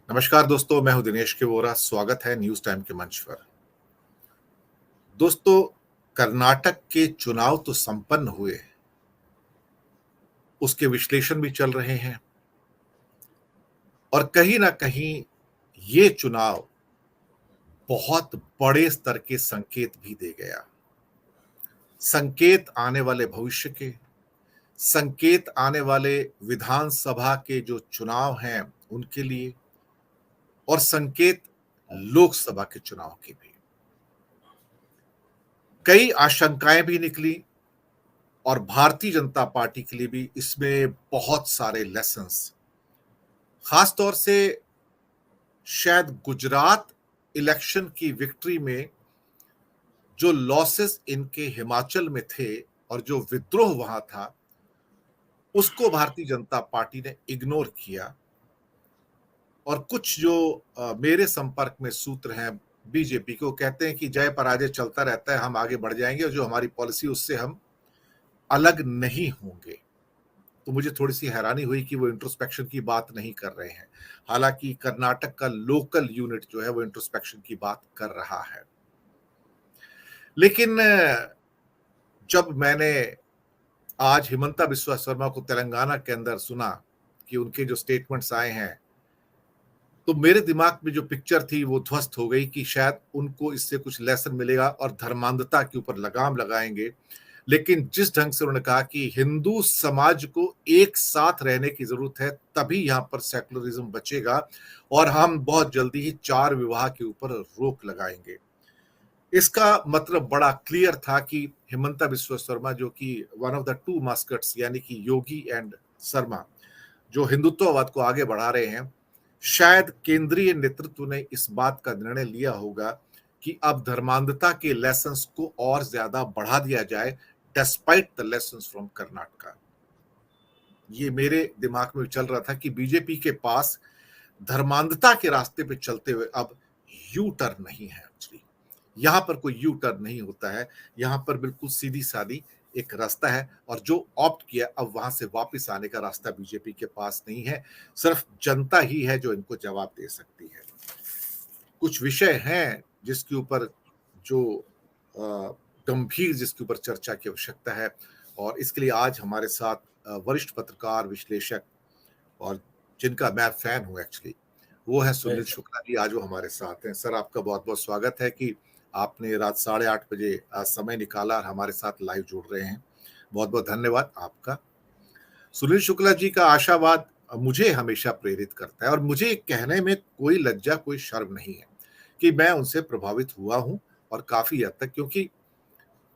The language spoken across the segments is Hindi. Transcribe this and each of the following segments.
नमस्कार दोस्तों, मैं हूं दिनेश के वोरा। स्वागत है न्यूज टाइम के मंच पर। दोस्तों, कर्नाटक के चुनाव तो संपन्न हुए, उसके विश्लेषण भी चल रहे हैं और कहीं ना कहीं ये चुनाव बहुत बड़े स्तर के संकेत भी दे गया। संकेत आने वाले भविष्य के, संकेत आने वाले विधानसभा के जो चुनाव हैं उनके लिए, और संकेत लोकसभा के चुनाव के भी। कई आशंकाएं भी निकली और भारतीय जनता पार्टी के लिए भी इसमें बहुत सारे लेसन्स, खास तौर से शायद गुजरात इलेक्शन की विक्ट्री में जो लॉसेस इनके हिमाचल में थे और जो विद्रोह वहां था, उसको भारतीय जनता पार्टी ने इग्नोर किया। और कुछ जो मेरे संपर्क में सूत्र हैं बीजेपी को, कहते हैं कि जय पराजय चलता रहता है, हम आगे बढ़ जाएंगे और जो हमारी पॉलिसी उससे हम अलग नहीं होंगे। तो मुझे थोड़ी सी हैरानी हुई कि वो इंट्रोस्पेक्शन की बात नहीं कर रहे हैं। हालांकि कर्नाटक का लोकल यूनिट जो है वो इंट्रोस्पेक्शन की बात कर रहा है। लेकिन जब मैंने आज हिमंता बिस्वा शर्मा को तेलंगाना के अंदर सुना कि उनके जो स्टेटमेंट्स आए हैं, तो मेरे दिमाग में जो पिक्चर थी वो ध्वस्त हो गई कि शायद उनको इससे कुछ लेसन मिलेगा और धर्मांधता के ऊपर लगाम लगाएंगे। लेकिन जिस ढंग से उन्होंने कहा कि हिंदू समाज को एक साथ रहने की जरूरत है, तभी यहां पर सेकुलरिज्म बचेगा और हम बहुत जल्दी ही 4 विवाह के ऊपर रोक लगाएंगे। इसका मतलब बड़ा क्लियर था कि हिमंता बिस्वा शर्मा, जो कि वन ऑफ द टू मास्कट्स यानी कि योगी एंड शर्मा, जो हिंदुत्ववाद को आगे बढ़ा रहे हैं, शायद केंद्रीय नेतृत्व ने इस बात का निर्णय लिया होगा कि अब धर्मांधता के लेसन्स को और ज्यादा बढ़ा दिया जाए, despite the lessons from Karnataka. ये मेरे दिमाग में चल रहा था कि बीजेपी के पास धर्मांधता के रास्ते पे चलते हुए अब यू टर्न नहीं है। एक्चुअली यहां पर कोई यू टर्न नहीं होता है, यहां पर बिल्कुल सीधी सादी एक रास्ता है, और जो ऑप्ट किया अब वहां से वापस आने का रास्ता बीजेपी के पास नहीं है। सिर्फ जनता ही है जो इनको जवाब दे सकती है। कुछ विषय हैं जिसके ऊपर जो गंभीर जिसके ऊपर चर्चा की आवश्यकता है, और इसके लिए आज हमारे साथ वरिष्ठ पत्रकार, विश्लेषक, और जिनका मैं फैन हूं एक्चुअली, वो है सुनील शुक्ला जी। आज वो हमारे साथ हैं। सर, आपका बहुत बहुत स्वागत है कि आपने रात 8:30 बजे समय निकाला और हमारे साथ लाइव जुड़ रहे हैं। बहुत बहुत धन्यवाद आपका। सुनील शुक्ला जी का आशावाद मुझे हमेशा प्रेरित करता है, और मुझे कहने में कोई लज्जा, कोई शर्म नहीं है कि मैं उनसे प्रभावित हुआ हूं, और काफी हद तक। क्योंकि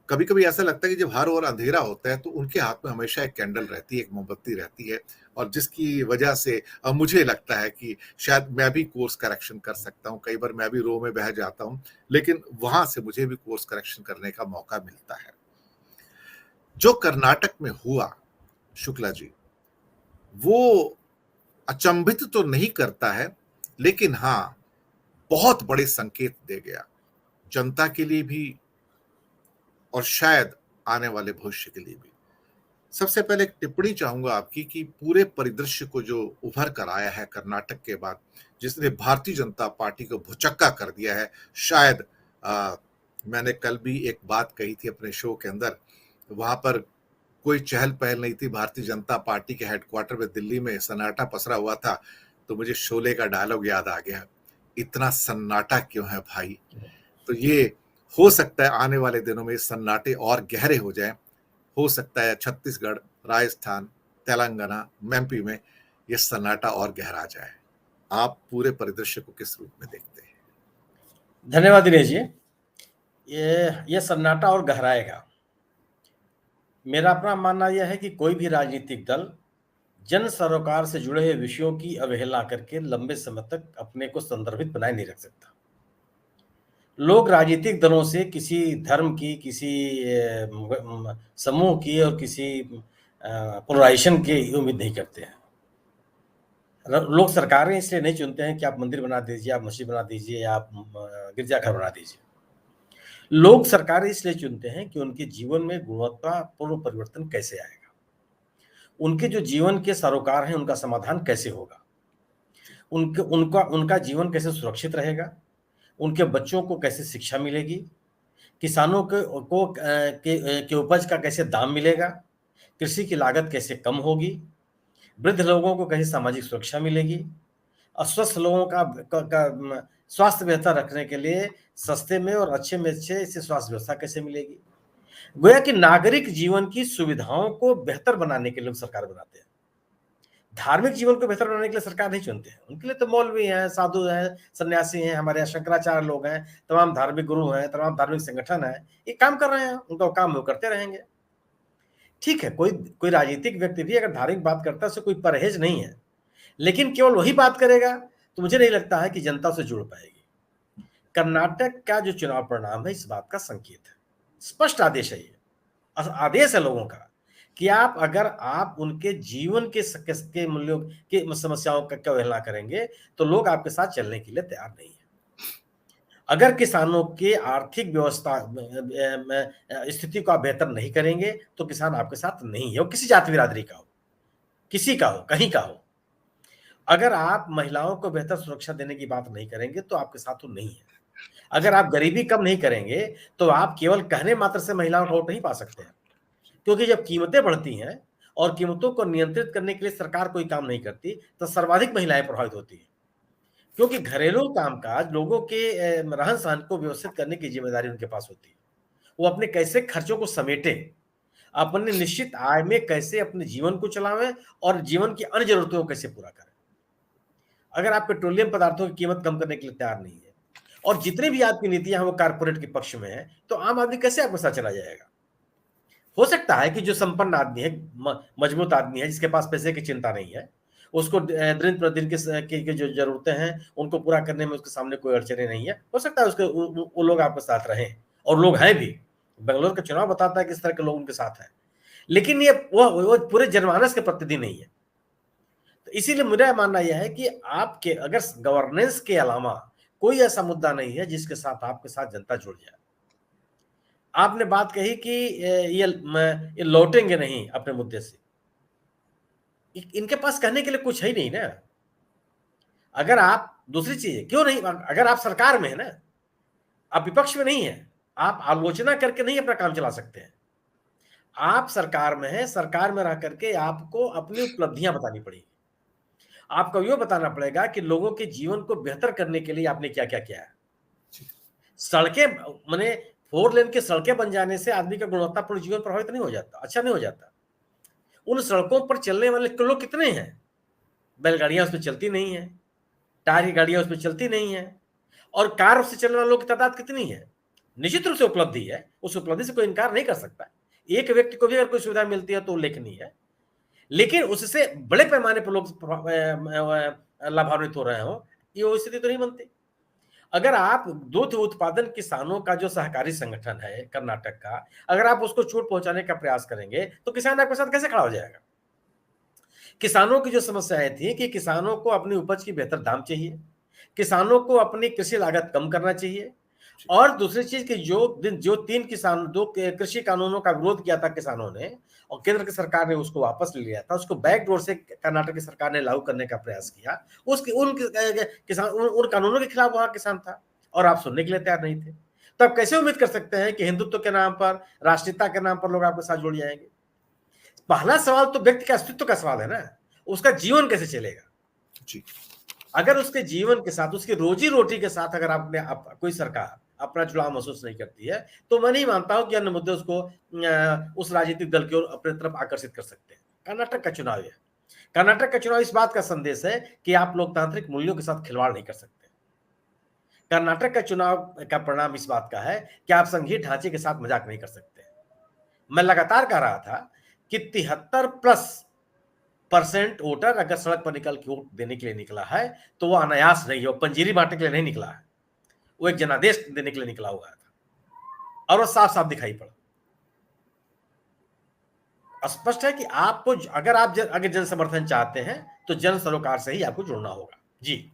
कभी कभी ऐसा लगता है कि जब हर ओर अंधेरा होता है तो उनके हाथ में हमेशा एक कैंडल रहती है, एक मोमबत्ती रहती है, और जिसकी वजह से मुझे लगता है कि शायद मैं भी कोर्स करेक्शन कर सकता हूं। कई बार मैं भी रो में बह जाता हूं, लेकिन वहां से मुझे भी कोर्स करेक्शन करने का मौका मिलता है। जो कर्नाटक में हुआ, शुक्ला जी, वो अचंभित तो नहीं करता है, लेकिन हाँ, बहुत बड़े संकेत दे गया जनता के लिए भी और शायद आने वाले भविष्य के लिए भी। सबसे पहले एक टिप्पणी चाहूंगा आपकी कि पूरे परिदृश्य को जो उभर कर आया है कर्नाटक के बाद, जिसने भारतीय जनता पार्टी को भुचक्का कर दिया है। शायद मैंने कल भी एक बात कही थी अपने शो के अंदर, वहां पर कोई चहल पहल नहीं थी। भारतीय जनता पार्टी के हेडक्वार्टर में दिल्ली में सन्नाटा पसरा हुआ था। तो मुझे शोले का डायलॉग याद आ गया, इतना सन्नाटा क्यों है भाई। तो ये हो सकता है आने वाले दिनों में सन्नाटे और गहरे हो जाएं। हो सकता है छत्तीसगढ़, राजस्थान, तेलंगाना, एमपी में यह सन्नाटा और गहरा जाए। आप पूरे परिदृश्य को किस रूप में देखते हैं? धन्यवाद दिनेश जी। ये सन्नाटा और गहराएगा। मेरा अपना मानना यह है कि कोई भी राजनीतिक दल जन सरोकार से जुड़े हुए विषयों की अवहेलना करके लंबे समय तक अपने को संदर्भित बनाए नहीं रख सकता। लोग राजनीतिक दलों से किसी धर्म की, किसी समूह की और किसी पोलराइजेशन की उम्मीद नहीं करते हैं। लोग सरकारें इसलिए नहीं चुनते हैं कि आप मंदिर बना दीजिए, आप मस्जिद बना दीजिए, आप गिरजाघर बना दीजिए। लोग सरकारें इसलिए चुनते हैं कि उनके जीवन में गुणवत्तापूर्ण परिवर्तन कैसे आएगा, उनके जो जीवन के सरोकार हैं उनका समाधान कैसे होगा। उनके उनका उनका जीवन कैसे सुरक्षित रहेगा, उनके बच्चों को कैसे शिक्षा मिलेगी, किसानों के उपज का कैसे दाम मिलेगा, कृषि की लागत कैसे कम होगी, वृद्ध लोगों को कैसे सामाजिक सुरक्षा मिलेगी, अस्वस्थ लोगों का स्वास्थ्य बेहतर रखने के लिए सस्ते में और अच्छे में अच्छे इसे स्वास्थ्य व्यवस्था कैसे मिलेगी। गोया कि नागरिक जीवन की सुविधाओं को बेहतर बनाने के लिए हम सरकार बनाते हैं। धार्मिक जीवन को बेहतर बनाने के लिए सरकार नहीं चुनते हैं। उनके लिए तो मौलवी हैं, साधु हैं, सन्यासी हैं, हमारे यहाँ शंकराचार्य लोग हैं, तमाम धार्मिक गुरु हैं, तमाम धार्मिक संगठन हैं, ये काम कर रहे हैं, उनका काम वो करते रहेंगे। ठीक है, कोई कोई राजनीतिक व्यक्ति भी अगर धार्मिक बात करता है, उससे कोई परहेज नहीं है, लेकिन केवल वही बात करेगा, तो मुझे नहीं लगता है कि जनता उससे जुड़ पाएगी। कर्नाटक का जो चुनाव परिणाम है, इस बात का संकेत है। स्पष्ट आदेश है ये, आदेश है लोगों का कि अगर आप उनके जीवन के मूल्यों की समस्याओं का अवहेलना करेंगे, तो लोग आपके साथ चलने के लिए तैयार नहीं है। अगर किसानों की आर्थिक व्यवस्था स्थिति को आप बेहतर नहीं करेंगे, तो किसान आपके साथ नहीं है, वो किसी जाति बिरादरी का हो, किसी का हो, कहीं का हो। अगर आप महिलाओं को बेहतर सुरक्षा देने की बात नहीं करेंगे, तो आपके साथ वो नहीं है। अगर आप गरीबी कम नहीं करेंगे, तो आप केवल कहने मात्र से महिलाओं का वोट नहीं पा सकते हैं। क्योंकि जब कीमतें बढ़ती हैं और कीमतों को नियंत्रित करने के लिए सरकार कोई काम नहीं करती, तो सर्वाधिक महिलाएं प्रभावित होती हैं। क्योंकि घरेलू कामकाज लोगों के रहन सहन को व्यवस्थित करने की जिम्मेदारी उनके पास होती है। वो अपने कैसे खर्चों को समेटें, अपने निश्चित आय में कैसे अपने जीवन को चलावें और जीवन की अन्य जरूरतों को कैसे पूरा करें। अगर आप पेट्रोलियम पदार्थों की कीमत कम करने के लिए तैयार नहीं है और जितनी भी आपकी नीतियां हैं वो कारपोरेट के पक्ष में है, तो आम आदमी कैसे आपके साथ चला जाएगा। हो सकता है कि जो संपन्न आदमी है, मजबूत आदमी है, जिसके पास पैसे की चिंता नहीं है, उसको दिन प्रतिदिन की जो जरूरतें हैं उनको पूरा करने में उसके सामने कोई अड़चने नहीं है, हो सकता है उसके वो लोग आपके साथ रहें, और लोग हैं भी। बेंगलोर का चुनाव बताता है कि इस तरह के लोग उनके साथ हैं, लेकिन ये वो पूरे जनमानस के प्रतिनिधि नहीं है। तो इसीलिए मेरा मानना यह है कि आपके अगर गवर्नेंस के अलावा कोई ऐसा मुद्दा नहीं है जिसके साथ आपके साथ जनता जुड़ जाए। आपने बात कही कि ये लौटेंगे नहीं अपने मुद्दे से, इनके पास कहने के लिए कुछ है ही नहीं ना। अगर आप दूसरी चीज क्यों नहीं, अगर आप सरकार में है ना, आप विपक्ष में नहीं है, आप आलोचना करके नहीं अपना काम चला सकते हैं। आप सरकार में है, सरकार में रह करके आपको अपनी उपलब्धियां बतानी पड़ेगी। आपको ये बताना पड़ेगा कि लोगों के जीवन को बेहतर करने के लिए आपने क्या क्या किया है। सड़कें माने 4 लेन की सड़कें बन जाने से आदमी का गुणवत्तापूर्ण जीवन प्रभावित नहीं हो जाता, अच्छा नहीं हो जाता। उन सड़कों पर चलने वाले लोग कितने हैं? बैलगाड़ियां उसमें चलती नहीं है, टायर की गाड़ियां उसमें चलती नहीं है, और कार से चलने वाले लोगों की तादाद कितनी है? निश्चित रूप से उपलब्धि है, उस उपलब्धि से कोई इनकार नहीं कर सकता। एक व्यक्ति को भी अगर कोई सुविधा मिलती है तो उल्लेखनीय है, लेकिन उससे बड़े पैमाने पर लोग लाभान्वित हो रहे हो, ये स्थिति तो नहीं बनती। अगर आप दूध उत्पादन किसानों का जो सहकारी संगठन है कर्नाटक का, अगर आप उसको चोट पहुंचाने का प्रयास करेंगे, तो किसान आपके साथ कैसे खड़ा हो जाएगा? किसानों की जो समस्याएं थी कि किसानों को अपनी उपज की बेहतर दाम चाहिए, किसानों को अपनी कृषि लागत कम करना चाहिए, और दूसरी चीज कि जो 3 किसान 2 कृषि कानूनों का विरोध किया था किसानों ने, और केंद्र की सरकार ने उसको वापस ले लिया था, उसको बैकडोर से कर्नाटक की सरकार ने लागू करने का प्रयास किया। उन कानूनों के खिलाफ वहां किसान था, और आप सुनने के लिए तैयार नहीं थे। तो आप कैसे उम्मीद कर सकते हैं कि हिंदुत्व के नाम पर, राष्ट्रीयता के नाम पर लोग आपके साथ जुड़ जाएंगे? पहला सवाल तो व्यक्ति के अस्तित्व का सवाल है ना, उसका जीवन कैसे चलेगा। जी। अगर उसके जीवन के साथ, उसकी रोजी रोटी के साथ अगर कोई सरकार अपना जुड़ाव महसूस नहीं करती है, तो मैं नहीं मानता हूं कि अन्य मुद्दे उसको उस राजनीतिक दल की ओर अपनी तरफ आकर्षित कर सकते हैं। कर्नाटक का चुनाव है, कर्नाटक का चुनाव इस बात का संदेश है कि आप लोकतांत्रिक मूल्यों के साथ खिलवाड़ नहीं कर सकते। कर्नाटक का चुनाव का परिणाम इस बात का है कि आप संघीय ढांचे के साथ मजाक नहीं कर सकते। मैं लगातार कह रहा था कि 73% वोटर अगर सड़क पर निकल के वोट देने के लिए निकला है, तो वो अनायास नहीं है, वो पंजीरी बांटने के लिए नहीं निकला है, वो एक जनादेश देने के लिए निकला हुआ था, और वो साफ साफ दिखाई पड़ा। स्पष्ट है कि आपको अगर जन समर्थन चाहते हैं, तो जन सरोकार से ही आपको जुड़ना होगा। जी।